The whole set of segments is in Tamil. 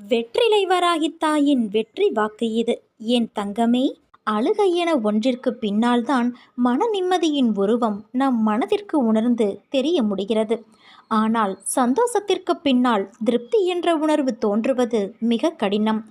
வெற்றிலை வராகித் தாயின் வெற்றி வாக்கு இது. என் தங்கமே, அழுகை என ஒன்றிற்கு பின்னால்தான் மன நிம்மதியின் உருவம் நம் மனதிற்கு உணர்ந்து தெரிய முடிகிறது. ஆனால் சந்தோஷத்திற்கு பின்னால் திருப்தி என்ற உணர்வு தோன்றுவது மிக கடினம்.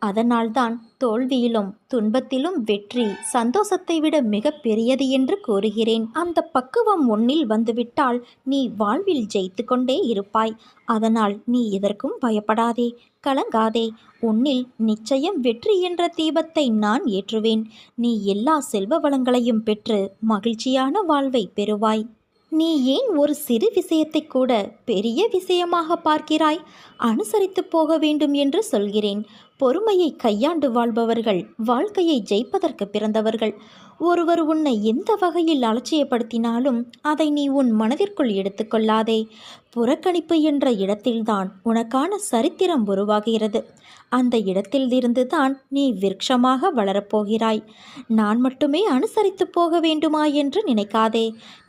அதனால்தான் தோல்வியிலும் துன்பத்திலும் வெற்றி சந்தோஷத்தை விட மிக பெரியது என்று கூறுகிறேன். அந்த பக்குவம் உன்னில் வந்துவிட்டால் நீ வாழ்வில் ஜெயித்து கொண்டே இருப்பாய். அதனால் நீ எதற்கும் பயப்படாதே, கலங்காதே. உன்னில் நிச்சயம் வெற்றி என்ற தீபத்தை நான் ஏற்றுவேன். நீ எல்லா செல்வ வளங்களையும் பெற்று மகிழ்ச்சியான வாழ்வை பெறுவாய். நீ ஏன் ஒரு சிறு விஷயத்தை கூட பெரிய விஷயமாக பார்க்கிறாய்? அனுசரித்து போக வேண்டும் என்று சொல்கிறேன். பொறுமையை கையாண்டு வாழ்பவர்கள் வாழ்க்கையை ஜெயிப்பதற்கு பிறந்தவர்கள். ஒருவர் உன்னை எந்த வகையில் அலட்சியப்படுத்தினாலும் அதை நீ உன் மனதிற்குள் எடுத்துக்கொள்ளாதே. புறக்கணிப்பு என்ற இடத்தில்தான் உனக்கான சரித்திரம் உருவாகிறது. அந்த இடத்திலிருந்து தான் நீ விருட்சமாக வளரப்போகிறாய். நான் மட்டுமே அனுசரித்து போக வேண்டுமா என்று நினைக்காதே.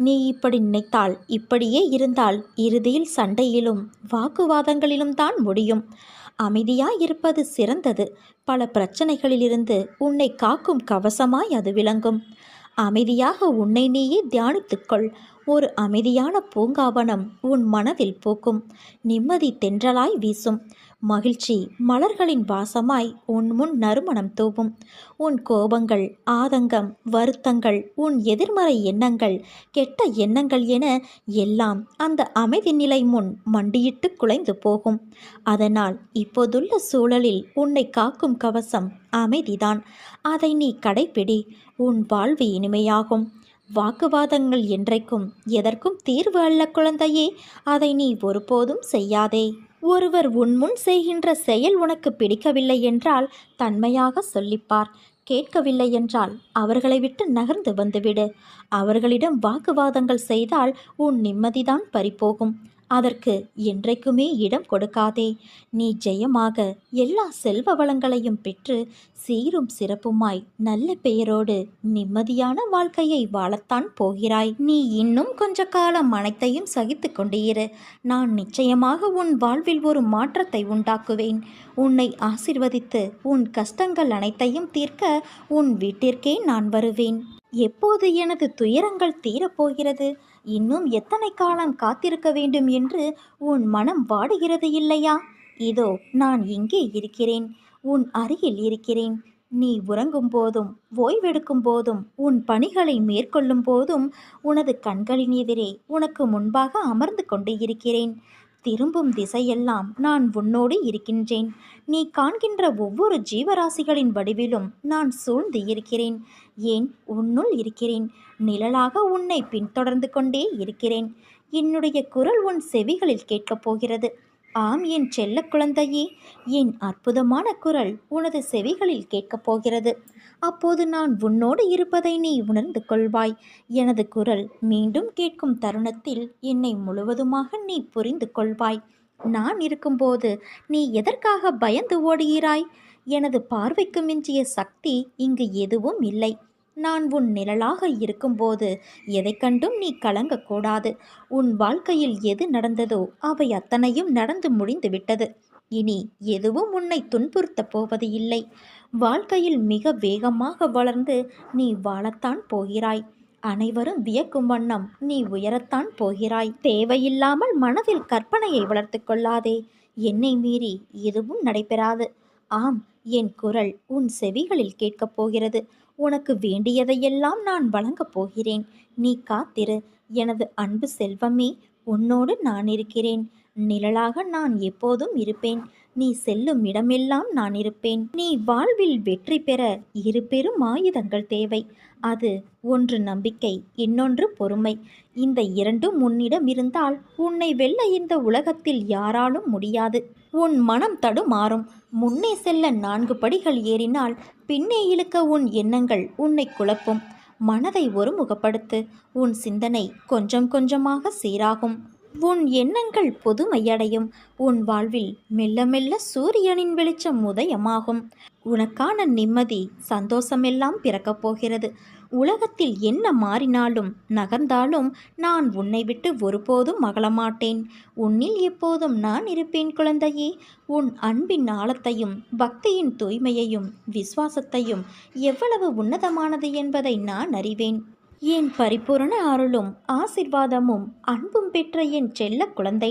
நீ இப்படி நினைத்தால், இப்படியே இருந்தால் இறுதியில் சண்டையிலும் வாக்குவாதங்களிலும் தான் முடியும். அமைதியாயிருப்பது சிறந்தது. பல பிரச்சனைகளிலிருந்து உன்னை காக்கும் கவசமாய் அது விளங்கும். அமைதியாக உன்னை நீயே தியானித்துக்கொள். ஒரு அமைதியான பூங்காவனம் உன் மனதில் பூக்கும். நிம்மதி தென்றலாய் வீசும். மகிழ்ச்சி மலர்களின் வாசமாய் உன் முன் நறுமணம் தூவும். உன் கோபங்கள், ஆதங்கம், வருத்தங்கள், உன் எதிர்மறை எண்ணங்கள், கெட்ட எண்ணங்கள் என எல்லாம் அந்த அமைதி நிலை முன் மண்டியிட்டு குலைந்து போகும். அதனால் இப்போதுள்ள சூழலில் உன்னை காக்கும் கவசம் அமைதிதான். அதை நீ கடைப்பிடி. உன் வாழ்வு இனிமையாகும். வாக்குவாதங்கள் என்றைக்கும் எதற்கும் தீர்வு அல்ல குழந்தையே. அதை நீ ஒருபோதும் செய்யாதே. ஒருவர் உன்முன் செய்கின்ற செயல் உனக்கு பிடிக்கவில்லை என்றால் தன்மையாக சொல்லிப்பார். கேட்கவில்லை என்றால் அவர்களை விட்டு நகர்ந்து வந்துவிடு. அவர்களிடம் வாக்குவாதங்கள் செய்தால் உன் நிம்மதிதான் பறிபோகும். அதற்கு என்றைக்குமே இடம் கொடுக்காதே. நீ ஜெயமாக எல்லா செல்வ வளங்களையும் பெற்று சீரும் சிறப்புமாய் நல்ல பெயரோடு நிம்மதியான வாழ்க்கையை வாழத்தான் போகிறாய். நீ இன்னும் கொஞ்ச காலம் அனைத்தையும் சகித்து கொண்டிரு. நான் நிச்சயமாக உன் வாழ்வில் ஒரு மாற்றத்தை உண்டாக்குவேன். உன்னை ஆசிர்வதித்து உன் கஷ்டங்கள் அனைத்தையும் தீர்க்க உன் வீட்டிற்கே நான் வருவேன். எப்போது எனது துயரங்கள் தீரப்போகிறது? இன்னும் எத்தனை காலம் காத்திருக்க வேண்டும் என்று உன் மனம் வாடுகிறது இல்லையா? இதோ நான் இங்கே இருக்கிறேன். உன் அருகில் இருக்கிறேன். நீ உறங்கும் போதும் ஓய்வெடுக்கும் போதும் உன் பணிகளை மேற்கொள்ளும் போதும் உனது கண்களின் எதிரே உனக்கு முன்பாக அமர்ந்து கொண்டு இருக்கிறேன். திரும்பும் திசையெல்லாம் நான் உன்னோடு இருக்கின்றேன். நீ காண்கின்ற ஒவ்வொரு ஜீவராசிகளின் வடிவிலும் நான் சூழ்ந்து இருக்கிறேன். ஏன், உன்னுள் இருக்கிறேன். நிழலாக உன்னை பின்தொடர்ந்து கொண்டே இருக்கிறேன். என்னுடைய குரல் உன் செவிகளில் கேட்கப் போகிறது. ஆம் என் செல்ல குழந்தையே, என் அற்புதமான குரல் உனது செவிகளில் கேட்கப் போகிறது. அப்போது நான் உன்னோடு இருப்பதை நீ உணர்ந்து கொள்வாய். எனது குரல் மீண்டும் கேட்கும் தருணத்தில் என்னை முழுவதுமாக நீ புரிந்து கொள்வாய். நான் இருக்கும்போது நீ எதற்காக பயந்து ஓடுகிறாய்? எனது பார்வைக்கு மிஞ்சிய சக்தி இங்கு எதுவும் இல்லை. நான் உன் நிழலாக இருக்கும்போது எதை கண்டும் நீ கலங்கக்கூடாது. உன் வாழ்க்கையில் எது நடந்ததோ அவை அத்தனையும் நடந்து முடிந்துவிட்டது. இனி எதுவும் உன்னை துன்புறுத்தப் போவது இல்லை. வாழ்க்கையில் மிக வேகமாக வளர்ந்து நீ வாழத்தான் போகிறாய். அனைவரும் வியக்கும் வண்ணம் நீ உயரத்தான் போகிறாய். தேவையில்லாமல் மனதில் கற்பனையை வளர்த்து கொள்ளாதே. என்னை மீறி எதுவும் நடைபெறாது. ஆம், என் குரல் உன் செவிகளில் கேட்கப் போகிறது. உனக்கு வேண்டியதையெல்லாம் நான் வழங்கப் போகிறேன். நீ காத்திரு. எனது அன்பு செல்வமே, உன்னோடு நான் இருக்கிறேன். நிழலாக நான் எப்போதும் இருப்பேன். நீ செல்லும் இடமெல்லாம் நான் இருப்பேன். நீ வாழ்வில் வெற்றி பெற இரு பெரும் ஆயுதங்கள் தேவை. அது ஒன்று நம்பிக்கை, இன்னொன்று பொறுமை. இந்த இரண்டும் உன்னிடம் இருந்தால் உன்னை வெல்ல இந்த உலகத்தில் யாராலும் முடியாது. உன் மனம் தடுமாறும். முன்னே செல்ல 4 படிகள் ஏறினால் பின்னே இழுக்க உன் எண்ணங்கள் உன்னை குழப்பும். மனதை ஒருமுகப்படுத்து. உன் சிந்தனை கொஞ்சம் கொஞ்சமாக சீராகும். உன் எண்ணங்கள் புதுமையடையும். உன் வாழ்வில் மெல்ல மெல்ல சூரியனின் வெளிச்சம் உதயமாகும். உனக்கான நிம்மதி, சந்தோஷமெல்லாம் பிறக்கப் போகிறது. உலகத்தில் என்ன மாறினாலும் நகர்ந்தாலும் நான் உன்னை விட்டு ஒருபோதும் அகலமாட்டேன். உன்னில் எப்போதும் நான் இருப்பேன் குழந்தையே. உன் அன்பின் ஆழத்தையும் பக்தியின் தூய்மையையும் விசுவாசத்தையும் எவ்வளவு உன்னதமானது என்பதை நான் அறிவேன். என் பரிபூரண அருளும் ஆசிர்வாதமும் அன்பும் பெற்ற என் செல்ல குழந்தை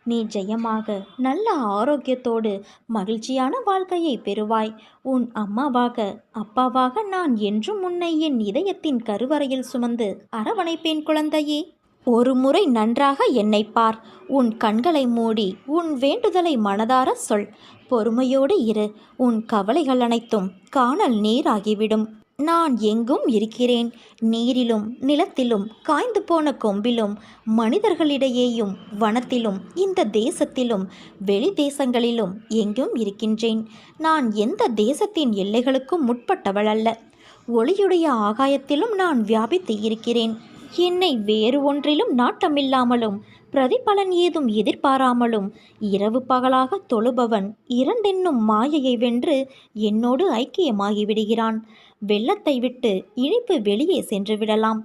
நீ ஜெயமாக நல்ல ஆரோக்கியத்தோடு மகிழ்ச்சியான வாழ்க்கையை பெறுவாய். உன் அம்மாவாக அப்பாவாக நான் என்றும் உன்னை என் இதயத்தின் கருவறையில் சுமந்து அரவணைப்பேன் குழந்தையே. ஒரு முறை நன்றாக என்னை பார். உன் கண்களை மூடி உன் வேண்டுதலை மனதார சொல். பொறுமையோடு இரு. உன் கவலைகள் அனைத்தும் காணல் நீராகிவிடும். நான் எங்கும் இருக்கிறேன். நீரிலும் நிலத்திலும் காய்ந்து போன கொம்பிலும் மனிதர்களிடையேயும் வனத்திலும் இந்த தேசத்திலும் வெளி தேசங்களிலும் எங்கும் இருக்கின்றேன். நான் எந்த தேசத்தின் எல்லைகளுக்கும் முற்பட்டவள் அல்ல. ஒளியுடைய ஆகாயத்திலும் நான் வியாபித்து இருக்கிறேன். என்னை வேறு ஒன்றிலும் நாட்டமில்லாமலும் பிரதிபலன் ஏதும் எதிர்பாராமலும் இரவு பகலாக தொழுபவன் இரண்டென்னும் மாயையை வென்று என்னோடு ஐக்கியமாகிவிடுகிறான். வெள்ளத்தை விட்டு இனிப்பு வெளியே சென்று விடலாம்.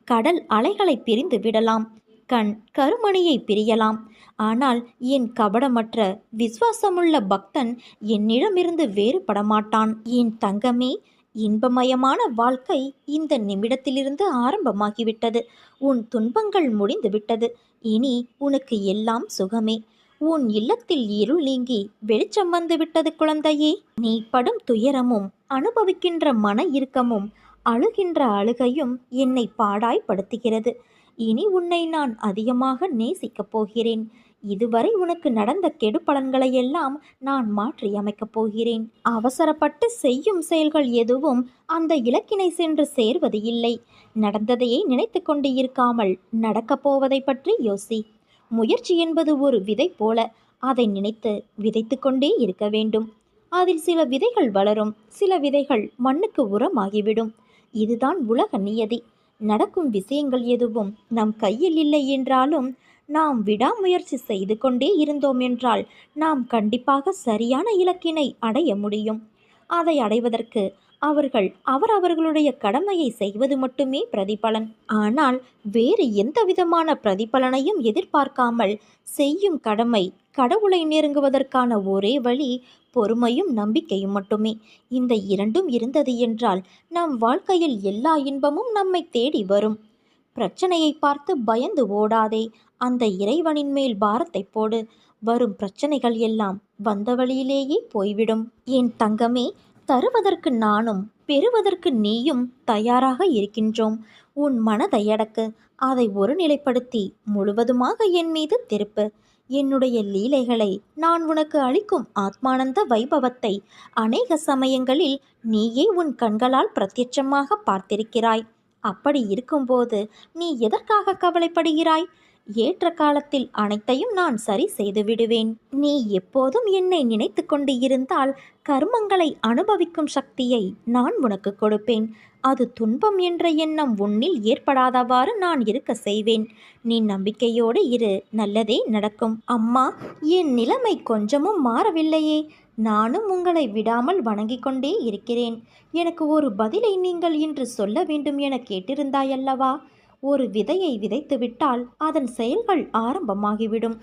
கடல் அலைகளை பிரிந்து விடலாம். கண் கருமணியை பிரியலாம். ஆனால் என் கபடமற்ற விசுவாசமுள்ள பக்தன் என்னிடமிருந்து வேறுபடமாட்டான். என் தங்கமே, இன்பமயமான வாழ்க்கை இந்த நிமிடத்திலிருந்து ஆரம்பமாகிவிட்டது. உன் துன்பங்கள் முடிந்துவிட்டது. இனி உனக்கு எல்லாம் சுகமே. உன் இல்லத்தில் இருள் நீங்கி வெளிச்சம் வந்து விட்டது குழந்தையே. நீ படும் துயரமும் அனுபவிக்கின்ற மன இறுக்கமும் அழுகின்ற அழுகையும் என்னை பாடாய்படுத்துகிறது. இனி உன்னை நான் அதிகமாக நேசிக்கப் போகிறேன். இதுவரை உனக்கு நடந்த கெடு பலன்களையெல்லாம் நான் மாற்றி அமைக்கப் போகிறேன். அவசரப்பட்டு செய்யும் செயல்கள் எதுவும் அந்த இலக்கினை சென்று சேர்வது இல்லை. நடந்ததையே நினைத்து கொண்டு இருக்காமல் நடக்கப் போவதை பற்றி யோசி. முயற்சி என்பது ஒரு விதை போல. அதை நினைத்து விதைத்து கொண்டே இருக்க வேண்டும். அதில் சில விதைகள் வளரும், சில விதைகள் மண்ணுக்கு உரமாகிவிடும். இதுதான் உலக நியதி. நடக்கும் விஷயங்கள் எதுவும் நம் கையில் இல்லை என்றாலும் நாம் விடாமுயற்சி செய்து கொண்டே இருந்தோம் என்றால் நாம் கண்டிப்பாக சரியான இலக்கினை அடைய முடியும். அதை அடைவதற்கு அவர்களுடைய கடமையை செய்வது மட்டுமே பிரதிபலன். ஆனால் வேறு எந்த விதமான பிரதிபலனையும் எதிர்பார்க்காமல் செய்யும் கடமை கடவுளை நெருங்குவதற்கான ஒரே வழி பொறுமையும் நம்பிக்கையும் மட்டுமே. இந்த இரண்டும் இருந்தது என்றால் நம் வாழ்க்கையில் எல்லா இன்பமும் நம்மை தேடி வரும். பிரச்சனையை பார்த்து பயந்து ஓடாதே. அந்த இறைவனின் மேல் பாரத்தை போடு. வரும் பிரச்சனைகள் எல்லாம் வந்த வழியிலேயே போய்விடும். என் தங்கமே, தருவதற்கு நானும் பெறுவதற்கு நீயும் தயாராக இருக்கின்றோம். உன் மனதை அடக்கு. அதை ஒருநிலைப்படுத்தி முழுவதுமாக என் மீது திருப்பு. என்னுடைய லீலைகளை, நான் உனக்கு அளிக்கும் ஆத்மானந்த வைபவத்தை அநேக சமயங்களில் நீயே உன் கண்களால் பிரத்யட்சமாக பார்த்திருக்கிறாய். அப்படி இருக்கும்போது நீ எதற்காக கவலைப்படுகிறாய்? ஏற்ற காலத்தில் அனைத்தையும் நான் சரி செய்து விடுவேன். நீ எப்போதும் என்னை நினைத்து கொண்டு இருந்தால் கர்மங்களை அனுபவிக்கும் சக்தியை நான் உனக்கு கொடுப்பேன். அது துன்பம் என்ற எண்ணம் உன்னில் ஏற்படாதவாறு நான் இருக்க செய்வேன். நீ நம்பிக்கையோடு இரு, நல்லதே நடக்கும். அம்மா, என் நிலைமை கொஞ்சமும் மாறவில்லையே. நானும் உங்களை விடாமல் வணங்கிக் கொண்டே இருக்கிறேன். எனக்கு ஒரு பதிலை நீங்கள் இன்று சொல்ல வேண்டும் என கேட்டிருந்தாயல்லவா? ஒரு விதையை விதைத்துவிட்டால் அதன் செயல்கள் ஆரம்பமாகிவிடும்.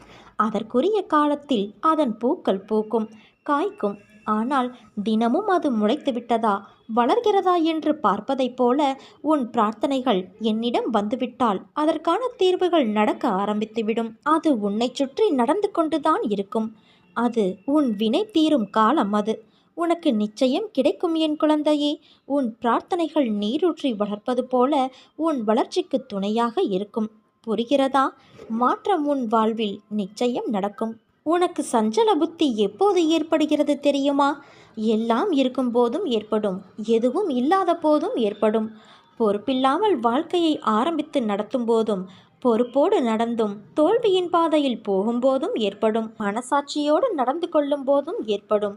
அதற்குரிய காலத்தில் அதன் பூக்கள் பூக்கும், காய்க்கும். ஆனால் தினமும் அது முளைத்து விட்டதா, வளர்கிறதா என்று பார்ப்பதைப் போல உன் பிரார்த்தனைகள் என்னிடம் வந்துவிட்டால் அதற்கான தீர்வுகள் நடக்க ஆரம்பித்துவிடும். அது உன்னை சுற்றி நடந்து கொண்டுதான் இருக்கும். அது உன் வினை தீரும் காலம். அது உனக்கு நிச்சயம் கிடைக்கும் என் குழந்தையே. உன் பிரார்த்தனைகள் நீரூற்றி வளர்ப்பது போல உன் வளர்ச்சிக்கு துணையாக இருக்கும். புரிகிறதா? மாற்றம் உன் வாழ்வில் நிச்சயம் நடக்கும். உனக்கு சஞ்சல புத்தி எப்போது ஏற்படுகிறது தெரியுமா? எல்லாம் இருக்கும் போதும் ஏற்படும், எதுவும் இல்லாத போதும் ஏற்படும். பொறுப்பில்லாமல் வாழ்க்கையை ஆரம்பித்து நடத்தும் போதும், பொறுப்போடு நடந்தும் தோல்வியின் பாதையில் போகும்போதும் ஏற்படும். மனசாட்சியோடு நடந்து கொள்ளும் போதும் ஏற்படும்.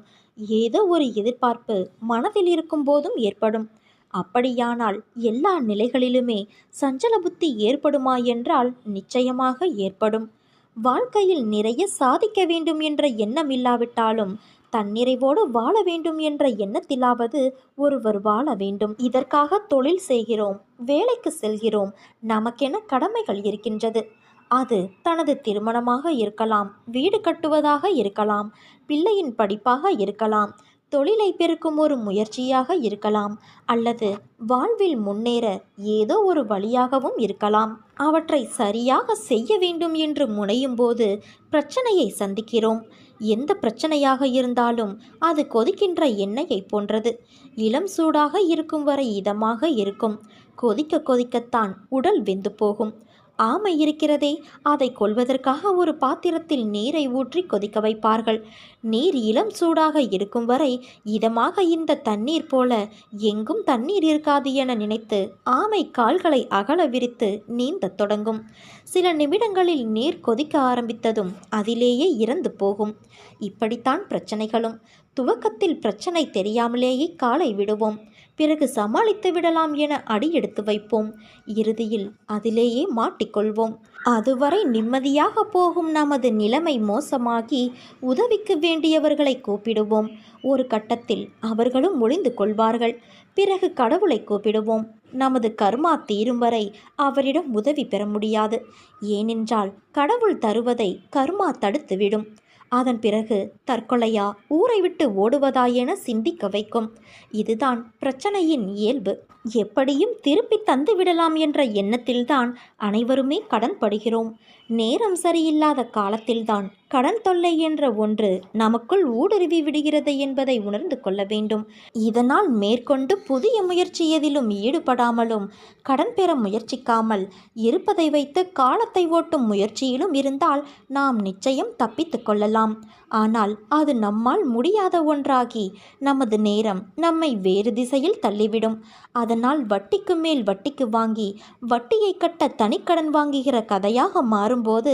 ஏதோ ஒரு எதிர்பார்ப்பு மனதில் இருக்கும் போதும் ஏற்படும். அப்படியானால் எல்லா நிலைகளிலுமே சஞ்சல புத்தி ஏற்படுமா என்றால் நிச்சயமாக ஏற்படும். வாழ்க்கையில் நிறைய சாதிக்க வேண்டும் என்ற எண்ணம் இல்லாவிட்டாலும் தன்னிறைவோடு வாழ வேண்டும் என்ற எண்ணத்திலாவது ஒருவர் வாழ வேண்டும். இதற்காக தொழில் செய்கிறோம், வேலைக்கு செல்கிறோம், நமக்கென கடமைகள் இருக்கின்றது. அது தனது திருமணமாக இருக்கலாம், வீடு கட்டுவதாக இருக்கலாம், பிள்ளையின் படிப்பாக இருக்கலாம், தொழிலை பெருக்கும் ஒரு முயற்சியாக இருக்கலாம், அல்லது வாழ்வில் முன்னேற ஏதோ ஒரு வழியாகவும் இருக்கலாம். அவற்றை சரியாக செய்ய வேண்டும் என்று முனையும் போது பிரச்சனையை சந்திக்கிறோம். எந்த பிரச்சனையாக இருந்தாலும் அது கொதிக்கின்ற எண்ணெயை போன்றது. இளம் சூடாக இருக்கும் வரை இதமாக இருக்கும். கொதிக்க கொதிக்கத்தான் உடல் வெந்து போகும். ஆமை இருக்கிறதே, அதை கொல்வதற்காக ஒரு பாத்திரத்தில் நீரை ஊற்றி கொதிக்க வைப்பார்கள். நீர் இளம் சூடாக இருக்கும் வரை இதமாக இந்த தண்ணீர் போல எங்கும் தண்ணீர் இருக்காது என நினைத்து ஆமை கால்களை அகல விரித்து நீந்தத் தொடங்கும். சில நிமிடங்களில் நீர் கொதிக்க ஆரம்பித்ததும் அதிலேயே இறந்து போகும். இப்படித்தான் பிரச்சனைகளும். துவக்கத்தில் பிரச்சனை தெரியாமலேயே காலை விடுவோம். பிறகு சமாளித்து விடலாம் என அடி எடுத்து வைப்போம். இறுதியில் அதிலேயே மாட்டிக்கொள்வோம். அதுவரை நிம்மதியாக போகும் நமது நிலைமை மோசமாகி உதவிக்கு வேண்டியவர்களை கூப்பிடுவோம். ஒரு கட்டத்தில் அவர்களும் ஒளிந்து கொள்வார்கள். பிறகு கடவுளை கூப்பிடுவோம். நமது கர்மா தீரும் வரை அவரிடம் உதவி பெற முடியாது. ஏனென்றால் கடவுள் தருவதை கர்மா தடுத்துவிடும். அதன் பிறகு தற்கொலையா, ஊரை விட்டு ஓடுவதா என சிந்திக்க வைக்கும். இதுதான் பிரச்சனையின் இயல்பு. எப்படியும் திருப்பி தந்துவிடலாம் என்ற எண்ணத்தில்தான் அனைவருமே கடன் படுகிறோம். நேரம் சரியில்லாத காலத்தில்தான் கடன் தொல்லை என்ற ஒன்று நமக்குள் ஊடுருவி விடுகிறது என்பதை உணர்ந்து கொள்ள வேண்டும். இதனால் மேற்கொண்டு புதிய முயற்சி எதிலும் ஈடுபடாமலும் கடன் பெற முயற்சிக்காமல் இருப்பதை வைத்து காலத்தை ஓட்டும் முயற்சியிலும் இருந்தால் நாம் நிச்சயம் தப்பித்து கொள்ளலாம். ஆனால் அது நம்மால் முடியாத ஒன்றாகி நமது நேரம் நம்மை வேறு திசையில் தள்ளிவிடும். அதனால் வட்டிக்கு மேல் வட்டிக்கு வாங்கி வட்டியை கட்ட தனிக்கடன் வாங்குகிற கதையாக மாறும்போது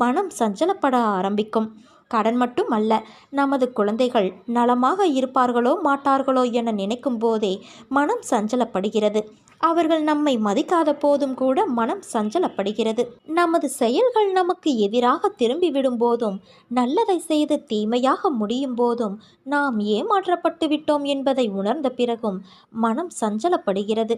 மனம் சஞ்சலப்பட ஆரம்பிக்கும். கடன் மட்டும் அல்ல, நமது குழந்தைகள் நலமாக இருப்பார்களோ மாட்டார்களோ என நினைக்கும் போதே மனம் சஞ்சலப்படுகிறது. அவர்கள் நம்மை மதிக்காத போதும் கூட மனம் சஞ்சலப்படுகிறது. நமது செயல்கள் நமக்கு எதிராக திரும்பிவிடும் போதும், நல்லதை செய்து தீமையாக முடியும் போதும், நாம் ஏமாற்றப்பட்டு விட்டோம் என்பதை உணர்ந்த பிறகும் மனம் சஞ்சலப்படுகிறது.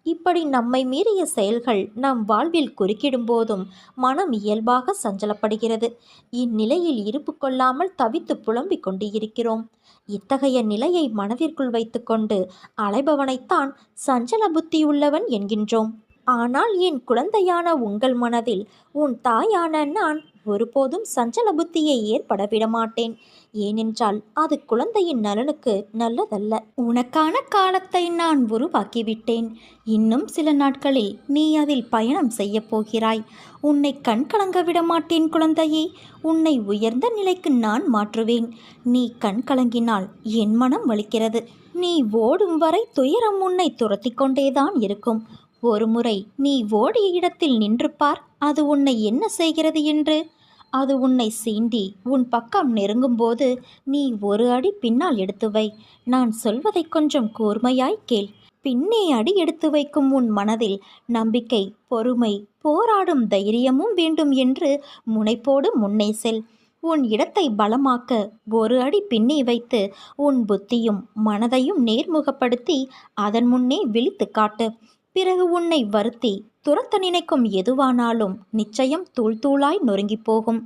இப்படி நம்மை மீறிய செயல்கள் நம் வாழ்வில் குறுக்கிடும் போதும் மனம் இயல்பாக சஞ்சலப்படுகிறது. இந்நிலையில் இருப்பு கொள்ளாமல் தவித்து புலம்பிக் கொண்டு இருக்கிறோம். இத்தகைய நிலையை மனதிற்குள் வைத்துக்கொண்டு அலைபவனைத்தான் சஞ்சல புத்தியுள்ளவன் என்கின்றோம். ஆனால் என் குழந்தையான உங்கள் மனதில் உன் தாயான நான் ஒருபோதும் சஞ்சல புத்தியை ஏற்பட விடமாட்டேன். ஏனென்றால் அது குழந்தையின் நலனுக்கு நல்லதல்ல. உனக்கான காலத்தை நான் உருவாக்கிவிட்டேன். இன்னும் சில நாட்களில் நீ அதில் பயணம் செய்ய போகிறாய். உன்னை கண்கலங்க விடமாட்டேன் குழந்தையே. உன்னை உயர்ந்த நிலைக்கு நான் மாற்றுவேன். நீ கண்கலங்கினால் என் மனம் வலிக்கிறது. நீ ஓடும் வரை துயரம் உன்னை துரத்தி கொண்டேதான் இருக்கும். ஒரு முறை நீ ஓடிய இடத்தில் நின்று பார், அது உன்னை என்ன செய்கிறது என்று. அது உன்னை சீண்டி உன் பக்கம் நெருங்கும்போது நீ ஒரு அடி பின்னால் எடுத்து வை. நான் சொல்வதை கொஞ்சம் கூர்மையாய் கேள். பின்னே அடி எடுத்து வைக்கும் உன் மனதில் நம்பிக்கை, பொறுமை, போராடும் தைரியமும் வேண்டும் என்று முனைப்போடு முன்னே செல். உன் இடத்தை பலமாக்க ஒரு அடி பின்னே வைத்து உன் புத்தியும் மனதையும் நேர்முகப்படுத்தி அதன் முன்னே விழித்து காட்டு. பிறகு உன்னை வருத்தி துரத்த நினைக்கும் எதுவானாலும் நிச்சயம் தூள் தூளாய் நொறுங்கி போகும்.